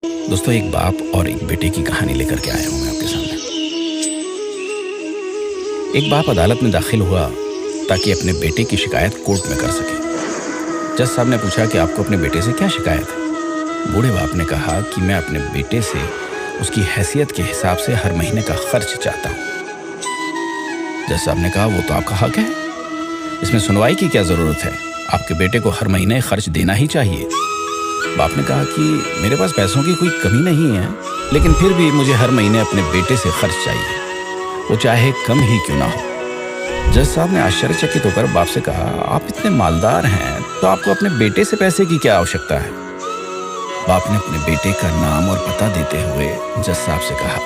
दोस्तों, एक बाप और एक बेटे की कहानी लेकर के आया हूं मैं आपके सामने। एक बाप अदालत में दाखिल हुआ ताकि अपने बेटे की शिकायत कोर्ट में कर सके। जज साहब ने पूछा कि आपको अपने बेटे से क्या शिकायत है। बूढ़े बाप ने कहा कि मैं अपने बेटे से उसकी हैसियत के हिसाब से हर महीने का खर्च चाहता हूँ। जज साहब ने कहा, वो तो आपका हक है, इसमें सुनवाई की क्या जरूरत है, आपके बेटे को हर महीने खर्च देना ही चाहिए। बाप ने कहा कि मेरे पास पैसों की कोई कमी नहीं है, लेकिन फिर भी मुझे हर महीने अपने बेटे से खर्च चाहिए, वो चाहे कम ही क्यों ना हो। जज साहब ने आश्चर्यचकित होकर बाप से कहा, आप इतने मालदार हैं तो आपको अपने बेटे से पैसे की क्या आवश्यकता है। बाप ने अपने बेटे का नाम और पता देते हुए जज साहब से कहा,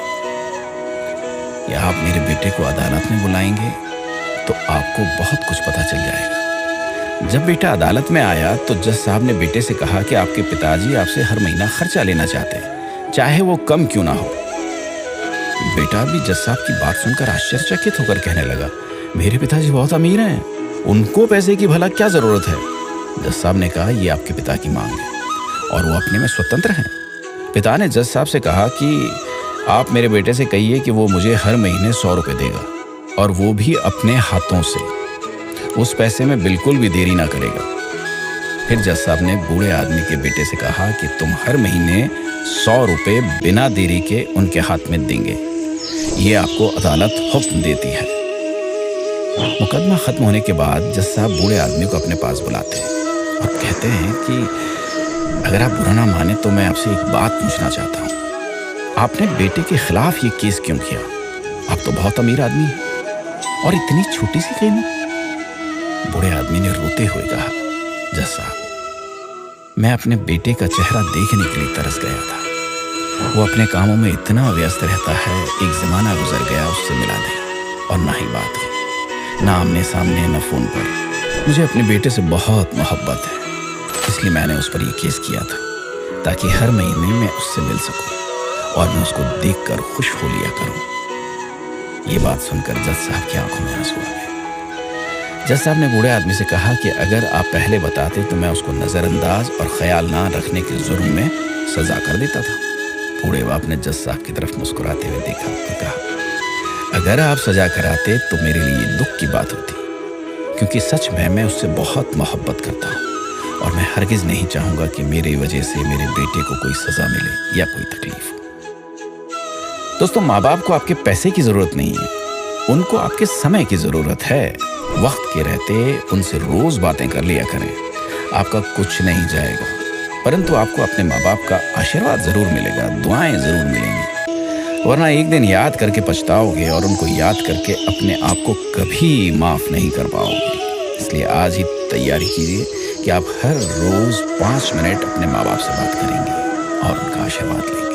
या आप मेरे बेटे को अदालत में बुलाएंगे तो आपको बहुत कुछ पता चल जाएगा। जब बेटा अदालत में आया तो जज साहब ने बेटे से कहा कि आपके पिताजी आपसे हर महीना खर्चा लेना चाहते हैं, चाहे वो कम क्यों ना हो। बेटा भी जज साहब की बात सुनकर आश्चर्यचकित होकर कहने लगा, मेरे पिताजी बहुत अमीर हैं, उनको पैसे की भला क्या जरूरत है। जज साहब ने कहा, ये आपके पिता की मांग है और वो अपने में स्वतंत्र हैं। पिता ने जज साहब से कहा कि आप मेरे बेटे से कहिए कि वो मुझे हर महीने 100 रुपये देगा, और वो भी अपने हाथों से, उस पैसे में बिल्कुल भी देरी ना करेगा। फिर जज साहब ने बूढ़े आदमी के बेटे से कहा कि तुम हर महीने 100 रुपये बिना देरी के उनके हाथ में देंगे, ये आपको अदालत हुक्म देती है। मुकदमा खत्म होने के बाद जज साहब बूढ़े आदमी को अपने पास बुलाते हैं और कहते हैं कि अगर आप बुरा ना माने तो मैं आपसे एक बात पूछना चाहता हूँ, आपने बेटे के खिलाफ ये केस क्यों किया। आप तो बहुत अमीर आदमी हैं और इतनी छोटी सी कीमत। बूढ़े आदमी ने रोते हुए कहा, जज साहब, मैं अपने बेटे का चेहरा देखने के लिए तरस गया था। वो अपने कामों में इतना व्यस्त रहता है, एक जमाना गुजर गया उससे मिला नहीं और ना ही बात हुई, ना आमने सामने ना फोन पर। मुझे अपने बेटे से बहुत मोहब्बत है, इसलिए मैंने उस पर यह केस किया था ताकि हर महीने मैं उससे मिल सकूं और मैं उसको देखकर खुश हो लिया करूं। ये बात सुनकर जज साहब की आंखों में आंसू आ गए। जज साहब ने बूढ़े आदमी से कहा कि अगर आप पहले बताते तो मैं उसको नजरअंदाज और ख्याल ना रखने के जुर्म में सजा कर देता था। बूढ़े बाप ने जज साहब की तरफ मुस्कुराते हुए देखा और कहा, अगर आप सजा कराते तो मेरे लिए दुख की बात होती, क्योंकि सच में मैं उससे बहुत मोहब्बत करता हूँ और मैं हरगिज नहीं चाहूंगा कि मेरी वजह से मेरे बेटे को कोई सजा मिले या कोई तकलीफ। दोस्तों, माँ बाप को आपके पैसे की जरूरत नहीं है, उनको आपके समय की जरूरत है। वक्त के रहते उनसे रोज बातें कर लिया करें, आपका कुछ नहीं जाएगा, परंतु आपको अपने माँ बाप का आशीर्वाद जरूर मिलेगा, दुआएं जरूर मिलेंगी, वरना एक दिन याद करके पछताओगे और उनको याद करके अपने आप को कभी माफ नहीं कर पाओगे। इसलिए आज ही तैयारी कीजिए कि आप हर रोज 5 मिनट अपने माँ बाप से बात करेंगे और उनका आशीर्वाद लेंगे।